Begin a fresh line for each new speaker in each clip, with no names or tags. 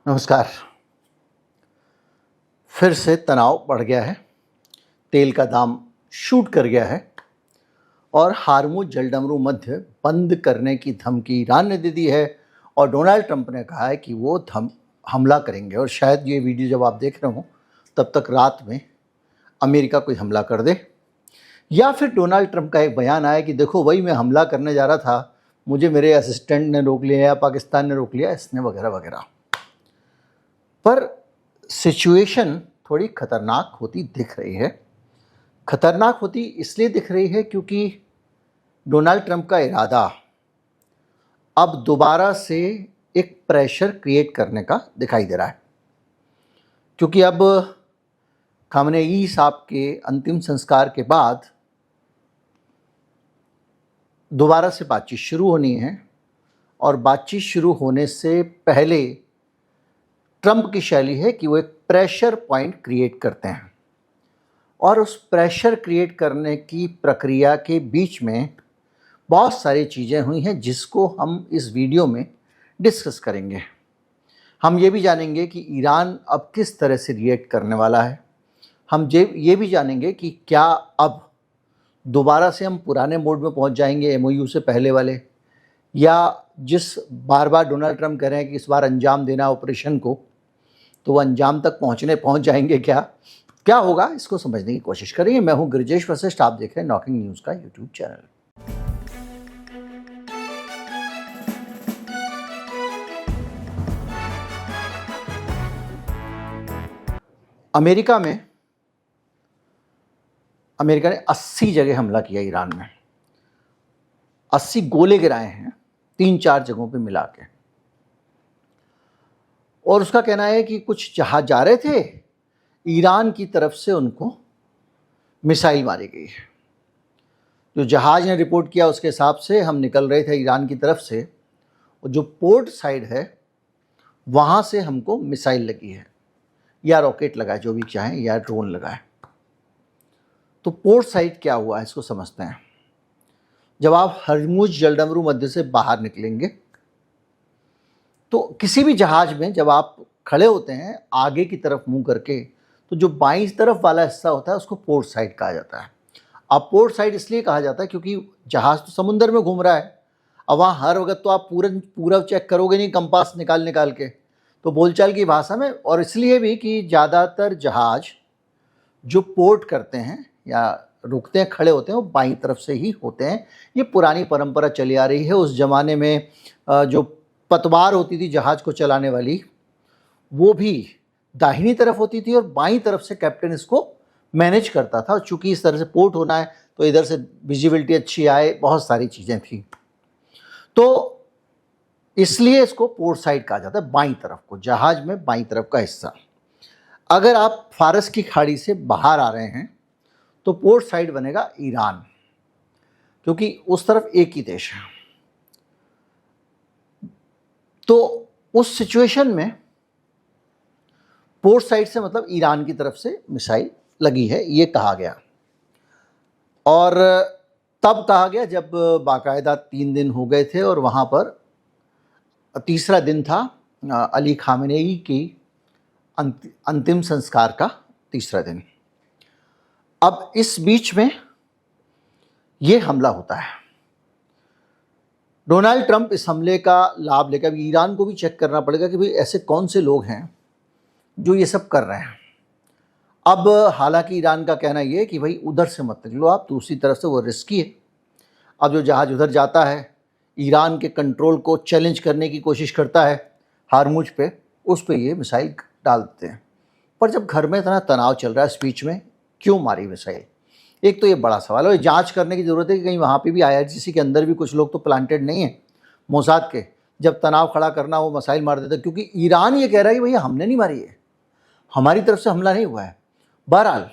नमस्कार। फिर से तनाव बढ़ गया है, तेल का दाम शूट कर गया है और हार्मुज जलडमरू मध्य बंद करने की धमकी ईरान ने दे दी है और डोनाल्ड ट्रंप ने कहा है कि वो हमला करेंगे। और शायद ये वीडियो जब आप देख रहे हो तब तक रात में अमेरिका कोई हमला कर दे, या फिर डोनाल्ड ट्रंप का एक बयान आया कि देखो वही मैं हमला करने जा रहा था, मुझे मेरे असिस्टेंट ने रोक लिया या पाकिस्तान ने रोक लिया, इसने वगैरह वगैरह। पर सिचुएशन थोड़ी खतरनाक होती दिख रही है। खतरनाक होती इसलिए दिख रही है क्योंकि डोनाल्ड ट्रंप का इरादा अब दोबारा से एक प्रेशर क्रिएट करने का दिखाई दे रहा है, क्योंकि अब खामनेई साहब के अंतिम संस्कार के बाद दोबारा से बातचीत शुरू होनी है और बातचीत शुरू होने से पहले ट्रंप की शैली है कि वो एक प्रेशर पॉइंट क्रिएट करते हैं और उस प्रेशर क्रिएट करने की प्रक्रिया के बीच में बहुत सारी चीज़ें हुई हैं जिसको हम इस वीडियो में डिस्कस करेंगे। हम ये भी जानेंगे कि ईरान अब किस तरह से रिएक्ट करने वाला है। हम ये भी जानेंगे कि क्या अब दोबारा से हम पुराने मोड में पहुंच जाएंगे एमओयू से पहले वाले, या जिस बार बार डोनाल्ड ट्रंप कह रहे हैं कि इस बार अंजाम देना ऑपरेशन को, तो वो अंजाम तक पहुंच जाएंगे। क्या होगा, इसको समझने की कोशिश करेंगे। मैं हूं गिरिजेश वशिष्ठ, आप देख रहे हैं नॉकिंग न्यूज़ का यूट्यूब चैनल। अमेरिका ने 80 जगह हमला किया ईरान में, 80 गोले गिराए हैं 3-4 जगहों पे मिला के। और उसका कहना है कि कुछ जहाज जा रहे थे, ईरान की तरफ से उनको मिसाइल मारी गई है। जो जहाज ने रिपोर्ट किया उसके हिसाब से हम निकल रहे थे ईरान की तरफ से, और जो पोर्ट साइड है वहाँ से हमको मिसाइल लगी है या रॉकेट लगा है, जो भी चाहें, या ड्रोन लगा है। तो पोर्ट साइड क्या हुआ है इसको समझते हैं। जब आप हर्मुज जलडमरू मध्य से बाहर निकलेंगे तो किसी भी जहाज में जब आप खड़े होते हैं आगे की तरफ मुंह करके, तो जो बाईं तरफ वाला हिस्सा होता है उसको पोर्ट साइड कहा जाता है। अब पोर्ट साइड इसलिए कहा जाता है क्योंकि जहाज तो समुद्र में घूम रहा है। अब वहाँ हर वक्त तो आप पूरा चेक करोगे नहीं कंपास निकाल के, तो बोलचाल की भाषा में। और इसलिए भी कि ज़्यादातर जहाज जो पोर्ट करते हैं या रुकते हैं, खड़े होते हैं, वो बाईं तरफ से ही होते हैं। ये पुरानी परंपरा चली आ रही है। उस ज़माने में जो पतवार होती थी जहाज़ को चलाने वाली, वो भी दाहिनी तरफ होती थी और बाईं तरफ से कैप्टन इसको मैनेज करता था। चूँकि इस तरह से पोर्ट होना है तो इधर से विजिबिलिटी अच्छी आए, बहुत सारी चीज़ें थी, तो इसलिए इसको पोर्ट साइड कहा जाता है, बाईं तरफ को, जहाज में बाईं तरफ का हिस्सा। अगर आप फारस की खाड़ी से बाहर आ रहे हैं तो पोर्ट साइड बनेगा ईरान, क्योंकि उस तरफ एक ही देश है। तो उस सिचुएशन में पोर्ट साइड से मतलब ईरान की तरफ से मिसाइल लगी है, ये कहा गया। और तब कहा गया जब बाकायदा 3 दिन हो गए थे और वहाँ पर तीसरा दिन था अली खामेनेई की अंतिम संस्कार का तीसरा दिन। अब इस बीच में ये हमला होता है। डोनाल्ड ट्रंप इस हमले का लाभ लेकर, ईरान को भी चेक करना पड़ेगा कि भाई ऐसे कौन से लोग हैं जो ये सब कर रहे हैं। अब हालांकि ईरान का कहना ये है कि भाई उधर से मत निकलो आप, दूसरी तरफ से वो रिस्की है। अब जो जहाज उधर जाता है ईरान के कंट्रोल को चैलेंज करने की कोशिश करता है हार्मुज पे, उस पे ये मिसाइल डाल देते हैं। पर जब घर में इतना तनाव चल रहा है, स्पीच में क्यों मारी मिसाइल, एक तो ये बड़ा सवाल है। जांच करने की ज़रूरत है कि कहीं वहाँ पे भी IRGC के अंदर भी कुछ लोग तो प्लांटेड नहीं हैं मोसाद के, जब तनाव खड़ा करना वो मिसाइल मार देते। क्योंकि ईरान ये कह रहा है कि भैया हमने नहीं मारी है, हमारी तरफ से हमला नहीं हुआ है। बहरहाल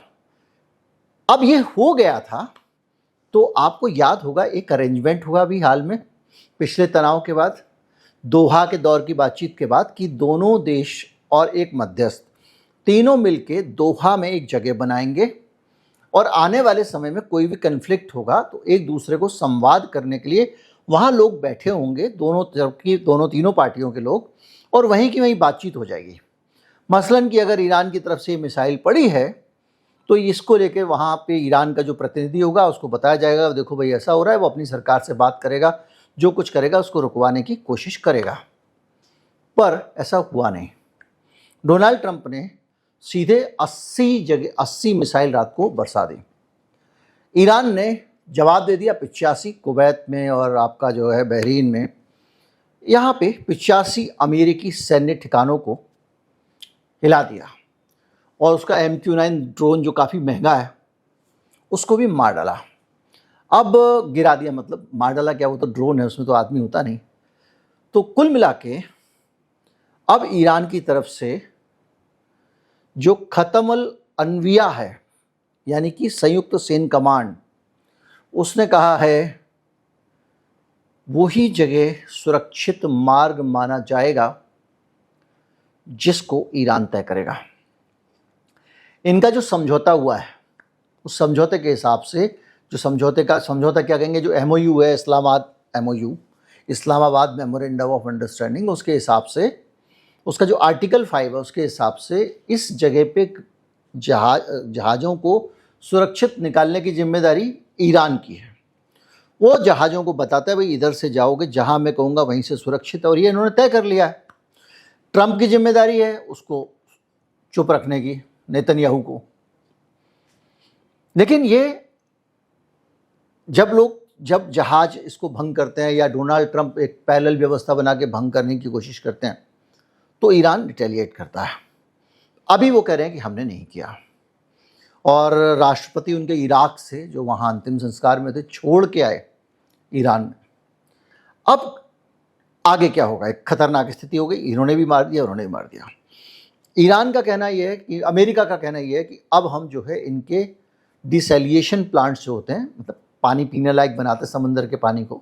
अब ये हो गया था, तो आपको याद होगा एक अरेंजमेंट हुआ भी हाल में पिछले तनाव के बाद, दोहा के दौर की बातचीत के बाद, कि दोनों देश और एक मध्यस्थ तीनों मिलके दोहा में एक जगह बनाएंगे और आने वाले समय में कोई भी कन्फ्लिक्ट होगा तो एक दूसरे को संवाद करने के लिए वहाँ लोग बैठे होंगे, दोनों तीनों पार्टियों के लोग, और वहीं की वहीं बातचीत हो जाएगी। मसलन कि अगर ईरान की तरफ से ये मिसाइल पड़ी है तो इसको लेके वहाँ पे ईरान का जो प्रतिनिधि होगा उसको बताया जाएगा, देखो भाई ऐसा हो रहा है, वो अपनी सरकार से बात करेगा, जो कुछ करेगा उसको रुकवाने की कोशिश करेगा। पर ऐसा हुआ नहीं। डोनाल्ड ट्रंप ने सीधे 80 मिसाइल रात को बरसा दी। ईरान ने जवाब दे दिया 85, कुवैत में और आपका जो है बहरीन में, यहाँ पे 85 अमेरिकी सैन्य ठिकानों को हिला दिया और उसका MQ-9 ड्रोन जो काफ़ी महंगा है उसको भी मार डाला। अब गिरा दिया, मतलब मार डाला क्या, वो तो ड्रोन है, उसमें तो आदमी होता नहीं। तो कुल मिला के अब ईरान की तरफ से जो खतमल अनविया है, यानी कि संयुक्त सैन्य कमांड, उसने कहा है वही जगह सुरक्षित मार्ग माना जाएगा जिसको ईरान तय करेगा। इनका जो समझौता हुआ है उस समझौते के हिसाब से, जो समझौता क्या कहेंगे, जो MOU है, इस्लामाबाद मेमोरेंडम ऑफ अंडरस्टैंडिंग, उसके हिसाब से, उसका जो आर्टिकल 5 है उसके हिसाब से इस जगह पे जहाज़ों को सुरक्षित निकालने की जिम्मेदारी ईरान की है। वो जहाज़ों को बताता है भाई इधर से जाओगे, जहां मैं कहूँगा वहीं से सुरक्षित है, और ये इन्होंने तय कर लिया है। ट्रंप की जिम्मेदारी है उसको चुप रखने की, नेतन्याहू को। लेकिन ये जब जहाज इसको भंग करते हैं या डोनाल्ड ट्रंप एक पैरेलल व्यवस्था बना के भंग करने की कोशिश करते हैं तो ईरान रिटेलिएट करता है। अभी वो कह रहे हैं कि हमने नहीं किया, और राष्ट्रपति उनके इराक से जो वहाँ अंतिम संस्कार में थे छोड़ के आए ईरान में। अब आगे क्या होगा, एक खतरनाक स्थिति हो गई, इन्होंने भी मार दिया, उन्होंने भी मार दिया। ईरान का कहना यह है कि, अमेरिका का कहना यह है कि अब हम जो है इनके डिसैलिएशन प्लांट्स जो होते हैं, मतलब पानी पीने लायक बनाते समंदर के पानी को,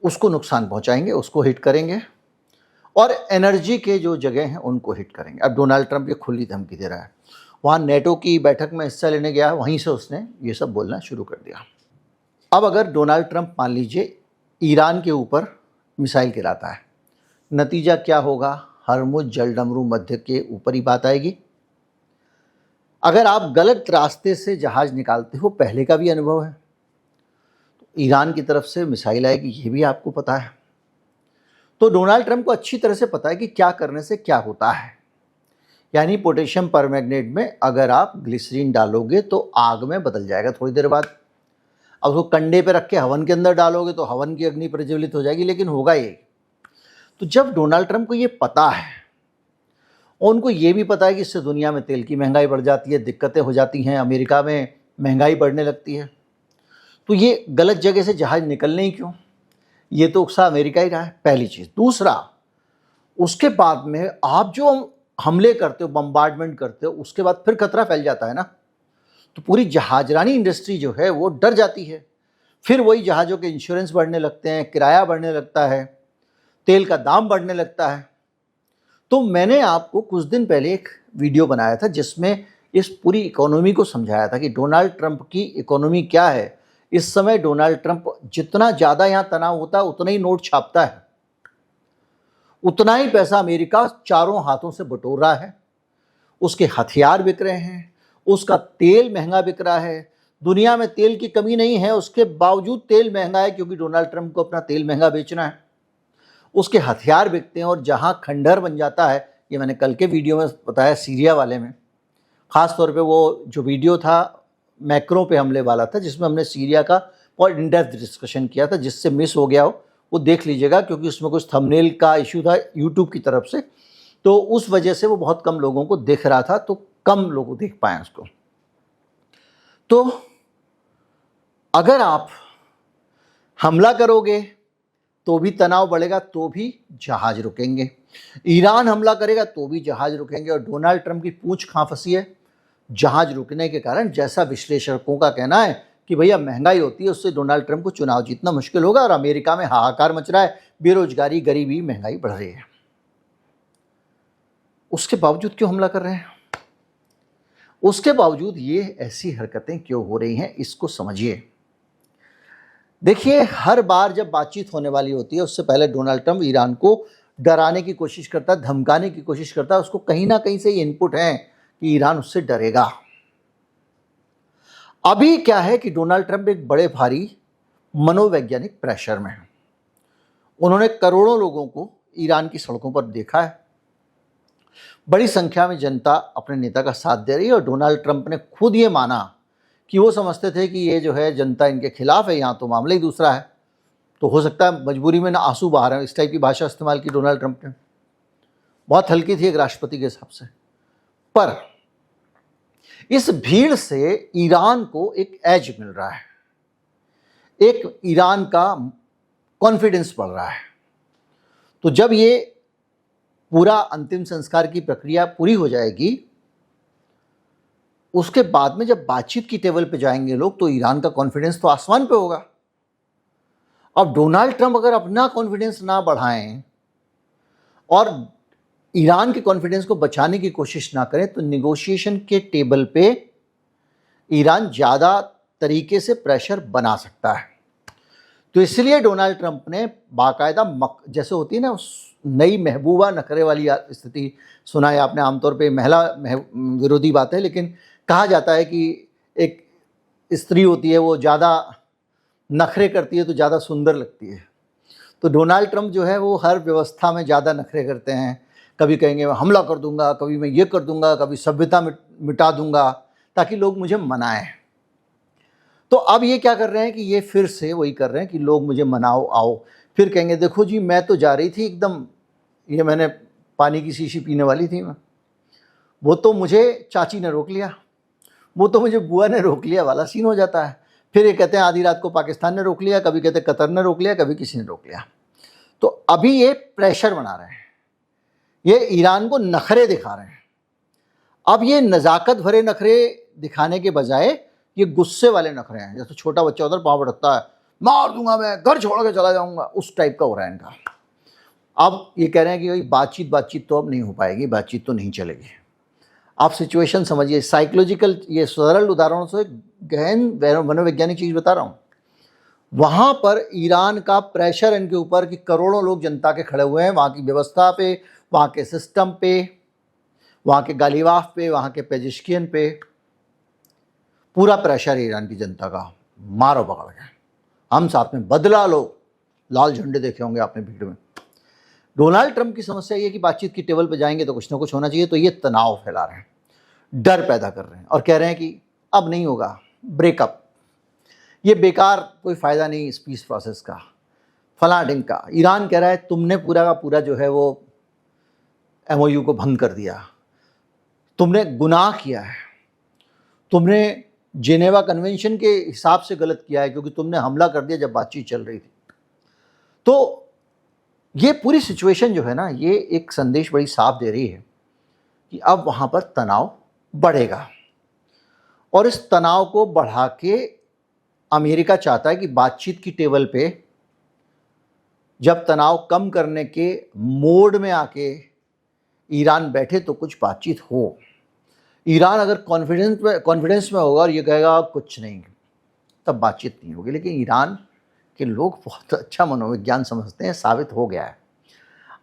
उसको नुकसान पहुंचाएंगे, उसको हिट करेंगे, और एनर्जी के जो जगह हैं उनको हिट करेंगे। अब डोनाल्ड ट्रंप ये खुली धमकी दे रहा है। वहाँ नेटो की बैठक में हिस्सा लेने गया, वहीं से उसने ये सब बोलना शुरू कर दिया। अब अगर डोनाल्ड ट्रंप मान लीजिए ईरान के ऊपर मिसाइल गिराता है, नतीजा क्या होगा, हरमुज जलडमरू मध्य के ऊपर ही बात आएगी। अगर आप गलत रास्ते से जहाज़ निकालते हो, पहले का भी अनुभव है, तो ईरान की तरफ से मिसाइल आएगी, ये भी आपको पता है। तो डोनाल्ड ट्रंप को अच्छी तरह से पता है कि क्या करने से क्या होता है। यानी पोटेशियम परमैंगनेट में अगर आप ग्लिसरीन डालोगे तो आग में बदल जाएगा थोड़ी देर बाद। अब उसको कंडे पे रख के हवन के अंदर डालोगे तो हवन की अग्नि प्रज्वलित हो जाएगी, लेकिन होगा ये। तो जब डोनाल्ड ट्रंप को ये पता है और उनको ये भी पता है कि इससे दुनिया में तेल की महंगाई बढ़ जाती है, दिक्कतें हो जाती हैं, अमेरिका में महंगाई बढ़ने लगती है, तो ये गलत जगह से जहाज़ निकलने ही क्यों, ये तो उकसा अमेरिका ही रहा है, पहली चीज़। दूसरा, उसके बाद में आप जो हमले करते हो, बम्बार्डमेंट करते हो, उसके बाद फिर खतरा फैल जाता है ना, तो पूरी जहाजरानी इंडस्ट्री जो है वो डर जाती है। फिर वही जहाज़ों के इंश्योरेंस बढ़ने लगते हैं, किराया बढ़ने लगता है, तेल का दाम बढ़ने लगता है। तो मैंने आपको कुछ दिन पहले एक वीडियो बनाया था जिसमें इस पूरी इकोनॉमी को समझाया था कि डोनाल्ड ट्रंप की इकोनॉमी क्या है। इस समय डोनाल्ड ट्रंप जितना ज़्यादा यहाँ तनाव होता है उतना ही नोट छापता है, उतना ही पैसा अमेरिका चारों हाथों से बटोर रहा है। उसके हथियार बिक रहे हैं, उसका तेल महंगा बिक रहा है। दुनिया में तेल की कमी नहीं है, उसके बावजूद तेल महंगा है क्योंकि डोनाल्ड ट्रंप को अपना तेल महंगा बेचना है। उसके हथियार बिकते हैं, और जहां खंडहर बन जाता है, ये मैंने कल के वीडियो में बताया सीरिया वाले में, ख़ास तौर पे वो जो वीडियो था मैक्रो पे हमले वाला था जिसमें हमने सीरिया का बहुत इन डेप्थ डिस्कशन किया था। जिससे मिस हो गया हो वो देख लीजिएगा, क्योंकि उसमें कुछ थंबनेल का इशू था यूट्यूब की तरफ से, तो उस वजह से वो बहुत कम लोगों को दिख रहा था, तो कम लोग देख पाए उसको। तो अगर आप हमला करोगे तो भी तनाव बढ़ेगा, तो भी जहाज रुकेंगे। ईरान हमला करेगा तो भी जहाज रुकेंगे। और डोनाल्ड ट्रंप की पूंछ कहाँ फंसी है, जहाज रुकने के कारण। जैसा विश्लेषकों का कहना है कि भैया महंगाई होती है, उससे डोनाल्ड ट्रंप को चुनाव जीतना मुश्किल होगा, और अमेरिका में हाहाकार मच रहा है, बेरोजगारी, गरीबी, महंगाई बढ़ रही है। उसके बावजूद क्यों हमला कर रहे हैं, उसके बावजूद ये ऐसी हरकतें क्यों हो रही हैं, इसको समझिए। देखिए, हर बार जब बातचीत होने वाली होती है उससे पहले डोनाल्ड ट्रंप ईरान को डराने की कोशिश करता है, धमकाने की कोशिश करता है, उसको कहीं ना कहीं से ये इनपुट है कि ईरान उससे डरेगा। अभी क्या है कि डोनाल्ड ट्रंप एक बड़े भारी मनोवैज्ञानिक प्रेशर में है। उन्होंने करोड़ों लोगों को ईरान की सड़कों पर देखा है, बड़ी संख्या में जनता अपने नेता का साथ दे रही है, और डोनाल्ड ट्रंप ने खुद ये माना कि वो समझते थे कि ये जो है जनता इनके खिलाफ है, यहाँ तो मामला ही दूसरा है, तो हो सकता है मजबूरी में ना आंसू बहा रहे हैं। इस टाइप की भाषा इस्तेमाल की डोनाल्ड ट्रंप ने, बहुत हल्की थी एक राष्ट्रपति के हिसाब से। पर इस भीड़ से ईरान को एक एज मिल रहा है, एक ईरान का कॉन्फिडेंस बढ़ रहा है। तो जब ये पूरा अंतिम संस्कार की प्रक्रिया पूरी हो जाएगी, उसके बाद में जब बातचीत की टेबल पे जाएंगे लोग, तो ईरान का कॉन्फिडेंस तो आसमान पे होगा। अब डोनाल्ड ट्रंप अगर अपना कॉन्फिडेंस ना बढ़ाएं और ईरान के कॉन्फिडेंस को बचाने की कोशिश ना करें, तो निगोशिएशन के टेबल पे ईरान ज़्यादा तरीके से प्रेशर बना सकता है। तो इसलिए डोनाल्ड ट्रंप ने बाकायदा जैसे होती है ना नई महबूबा नखरे वाली स्थिति, सुना है आपने, आमतौर पे महिला विरोधी बात है, लेकिन कहा जाता है कि एक स्त्री होती है, वो ज़्यादा नखरे करती है तो ज़्यादा सुंदर लगती है। तो डोनाल्ड ट्रंप जो है वो हर व्यवस्था में ज़्यादा नखरे करते हैं। कभी कहेंगे मैं हमला कर दूंगा, कभी मैं ये कर दूंगा, कभी सभ्यता मिटा दूंगा, ताकि लोग मुझे मनाएं। तो अब ये क्या कर रहे हैं कि ये फिर से वही कर रहे हैं कि लोग मुझे मनाओ, आओ। फिर कहेंगे देखो जी, मैं तो जा रही थी एकदम, ये मैंने पानी की शीशी पीने वाली थी मैं, वो तो मुझे चाची ने रोक लिया, वो तो मुझे बुआ ने रोक लिया वाला सीन हो जाता है। फिर ये कहते हैं आधी रात को पाकिस्तान ने रोक लिया, कभी कहते हैं कतर ने रोक लिया, कभी किसी ने रोक लिया। तो अभी ये प्रेशर बना रहे हैं, ये ईरान को नखरे दिखा रहे हैं। अब ये नज़ाकत भरे नखरे दिखाने के बजाय ये गुस्से वाले नखरे हैं। जैसे छोटा बच्चा उधर पाँव भड़कता है, मार दूंगा मैं, घर छोड़ के चला जाऊंगा, उस टाइप का हो रहा है इनका। अब ये कह रहे हैं कि भाई बातचीत तो अब नहीं हो पाएगी, बातचीत तो नहीं चलेगी। आप सिचुएशन समझिए, साइकोलॉजिकल, ये सरल उदाहरणों से गहन मनोवैज्ञानिक चीज़ बता रहा हूँ। वहाँ पर ईरान का प्रेशर इनके ऊपर कि करोड़ों लोग जनता के खड़े हुए हैं, वहाँ की व्यवस्था पे, वहाँ के सिस्टम पे, वहाँ के गालिबाफ पे, वहाँ के पेजिशकियन पे, पूरा प्रेशर है ईरान की जनता का। मारो पकड़ के, हम साथ में बदला लो, लाल झंडे देखे होंगे आपने भीड़ में। डोनाल्ड ट्रंप की समस्या ये कि बातचीत की टेबल पे जाएंगे तो कुछ ना कुछ होना चाहिए, तो ये तनाव फैला रहे हैं, डर पैदा कर रहे हैं, और कह रहे हैं कि अब नहीं होगा, ब्रेकअप, ये बेकार, कोई फ़ायदा नहीं इस पीस प्रोसेस का, फलां ढिंग का। ईरान कह रहा है तुमने पूरा का पूरा जो है वो MOU को भंग कर दिया, तुमने गुनाह किया है, तुमने जेनेवा कन्वेंशन के हिसाब से गलत किया है, क्योंकि तुमने हमला कर दिया जब बातचीत चल रही थी। तो ये पूरी सिचुएशन जो है ना, ये एक संदेश बड़ी साफ दे रही है कि अब वहाँ पर तनाव बढ़ेगा, और इस तनाव को बढ़ा के अमेरिका चाहता है कि बातचीत की टेबल पे जब तनाव कम करने के मोड में आके ईरान बैठे तो कुछ बातचीत हो। ईरान अगर कॉन्फिडेंस में होगा और ये कहेगा कुछ नहीं, तब बातचीत नहीं होगी। लेकिन ईरान के लोग बहुत अच्छा मनोविज्ञान समझते हैं, साबित हो गया है,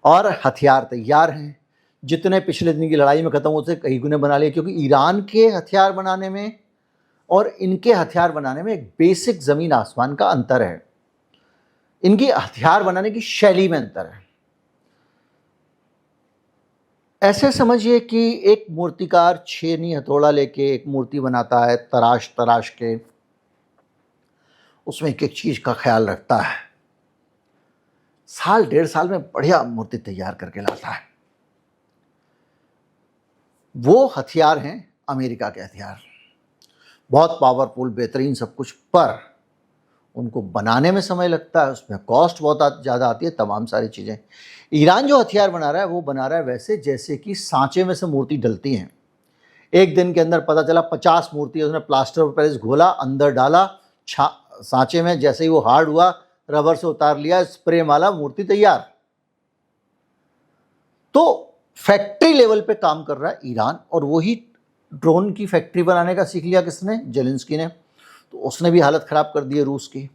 और हथियार तैयार हैं। जितने पिछले दिन की लड़ाई में ख़त्म होते कई गुने बना लिए, क्योंकि ईरान के हथियार बनाने में और इनके हथियार बनाने में एक बेसिक ज़मीन आसमान का अंतर है। इनकी हथियार बनाने की शैली में अंतर है। ऐसे समझिए कि एक मूर्तिकार छेनी हथौड़ा लेके एक मूर्ति बनाता है, तराश तराश के उसमें एक एक चीज़ का ख्याल रखता है, साल 1.5 साल में बढ़िया मूर्ति तैयार करके लाता है। वो हथियार हैं अमेरिका के हथियार, बहुत पावरफुल, बेहतरीन सब कुछ, पर उनको बनाने में समय लगता है, उसमें कॉस्ट बहुत ज़्यादा आती है, तमाम सारी चीज़ें। ईरान जो हथियार बना रहा है वो बना रहा है वैसे जैसे कि सांचे में से मूर्ति डलती हैं। एक दिन के अंदर पता चला 50 मूर्ति, उसने प्लास्टर ऑफ पेरिस घोला, अंदर डाला सांचे में, जैसे ही वो हार्ड हुआ रबर से उतार लिया, स्प्रे माला, मूर्ति तैयार। तो फैक्ट्री लेवल पे काम कर रहा है ईरान, और वही ड्रोन की फैक्ट्री बनाने का सीख लिया किसने? जेलेंस्की ने। तो उसने भी हालत ख़राब कर दी है रूस की।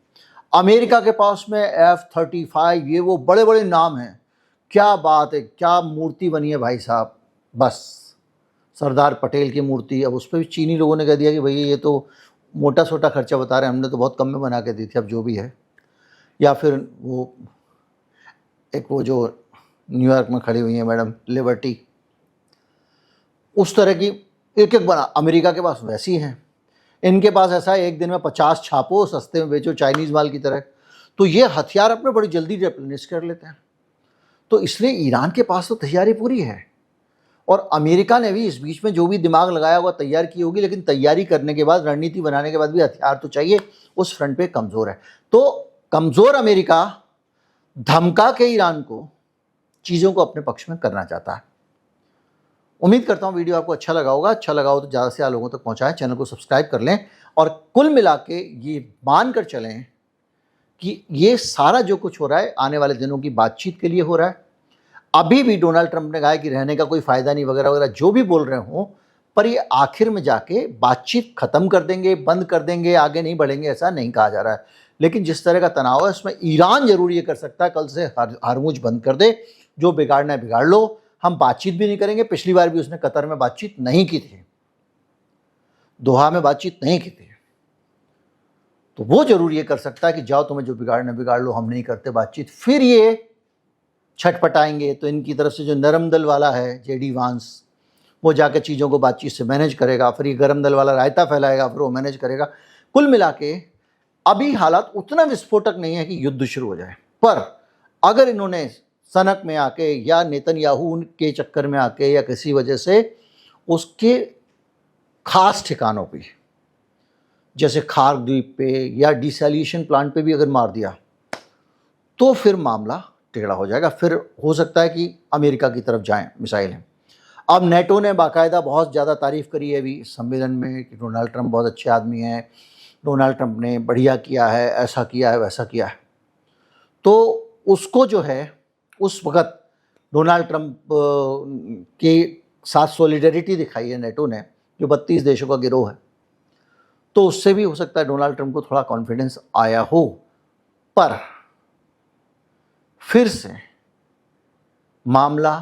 अमेरिका के पास में F-35, ये वो बड़े बड़े नाम हैं, क्या बात है, क्या मूर्ति बनी है भाई साहब, बस सरदार पटेल की मूर्ति। अब उस पर भी चीनी लोगों ने कह दिया कि भैया ये तो मोटा सोटा खर्चा बता रहे हैं, हमने तो बहुत कम में बना के दी थी, अब जो भी है। या फिर वो एक वो जो न्यूयॉर्क में खड़ी हुई है मैडम लिबर्टी, उस तरह की एक एक बना, अमेरिका के पास वैसी हैं। इनके पास ऐसा है एक दिन में 50 छापो, सस्ते में बेचो, चाइनीज़ माल की तरह। तो ये हथियार अपने बड़ी जल्दी रिप्लेनिश कर लेते हैं। तो इसलिए ईरान के पास तो तैयारी पूरी है, और अमेरिका ने भी इस बीच में जो भी दिमाग लगाया होगा तैयार की होगी, लेकिन तैयारी करने के बाद, रणनीति बनाने के बाद भी हथियार तो चाहिए, उस फ्रंट पे कमज़ोर है। तो कमज़ोर अमेरिका धमका के ईरान को चीज़ों को अपने पक्ष में करना चाहता है। उम्मीद करता हूँ वीडियो आपको अच्छा लगा होगा। अच्छा लगा हो तो ज़्यादा से ज़्यादा लोगों तक पहुँचाएं, चैनल को सब्सक्राइब कर लें, और कुल मिला के ये मान कर चलें कि ये सारा जो कुछ हो रहा है आने वाले दिनों की बातचीत के लिए हो रहा है। अभी भी डोनाल्ड ट्रंप ने कहा है कि रहने का कोई फ़ायदा नहीं वगैरह वगैरह, जो भी बोल रहे हों, पर ये आखिर में जाके बातचीत ख़त्म कर देंगे, बंद कर देंगे, आगे नहीं बढ़ेंगे, ऐसा नहीं कहा जा रहा है। लेकिन जिस तरह का तनाव है उसमें ईरान ज़रूर ये कर सकता है कल से हरमुज बंद कर दे, जो बिगाड़ना है बिगाड़ लो, हम बातचीत भी नहीं करेंगे। पिछली बार भी उसने कतर में बातचीत नहीं की थी, दोहा में बातचीत नहीं की थी, तो वो जरूर ये कर सकता है कि जाओ तुम्हें जो बिगाड़ना बिगाड़ लो, हम नहीं करते बातचीत। फिर ये छटपटाएंगे तो इनकी तरफ से जो नरम दल वाला है जेडी वांस, वो जाकर चीज़ों को बातचीत से मैनेज करेगा, फिर ये गरम दल वाला रायता फैलाएगा, फिर वो मैनेज करेगा। कुल मिला के अभी हालात उतना विस्फोटक नहीं है कि युद्ध शुरू हो जाए, पर अगर इन्होंने सनक में आके या नेतन्याहू के चक्कर में आके या किसी वजह से उसके खास ठिकानों पे, जैसे खार द्वीप पे या डिसैलिनेशन प्लांट पे भी अगर मार दिया, तो फिर मामला टेढ़ा हो जाएगा। फिर हो सकता है कि अमेरिका की तरफ जाएं मिसाइलें। अब नेटो ने बाकायदा बहुत ज़्यादा तारीफ़ करी है अभी सम्मेलन में कि डोनाल्ड ट्रंप बहुत अच्छे आदमी हैं, डोनाल्ड ट्रंप ने बढ़िया किया है, ऐसा किया है, वैसा किया है। तो उसको जो है उस वक़्त डोनाल्ड ट्रंप के साथ सॉलिडरिटी दिखाई है नेटो ने, जो 32 देशों का गिरोह है, तो उससे भी हो सकता है डोनाल्ड ट्रंप को थोड़ा कॉन्फिडेंस आया हो। पर फिर से मामला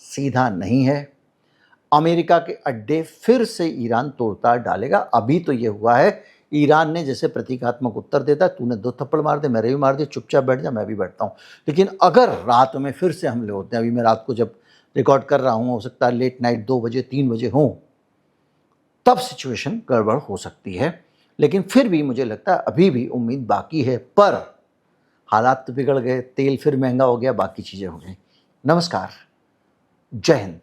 सीधा नहीं है, अमेरिका के अड्डे फिर से ईरान तोड़ताड़ डालेगा। अभी तो ये हुआ है, ईरान ने जैसे प्रतीकात्मक उत्तर देता है, तूने 2 थप्पड़ मार दे, मैंने भी मार दिया, चुपचाप बैठ जा, मैं भी बैठता हूँ। लेकिन अगर रात में फिर से हमले होते हैं, अभी मैं रात को जब रिकॉर्ड कर रहा हूँ, हो सकता है लेट नाइट 2 बजे 3 बजे हों, तब सिचुएशन गड़बड़ हो सकती है। लेकिन फिर भी मुझे लगता है अभी भी उम्मीद बाकी है, पर हालात तो बिगड़ गए, तेल फिर महंगा हो गया, बाकी चीज़ें हो गई। नमस्कार, जय हिंद।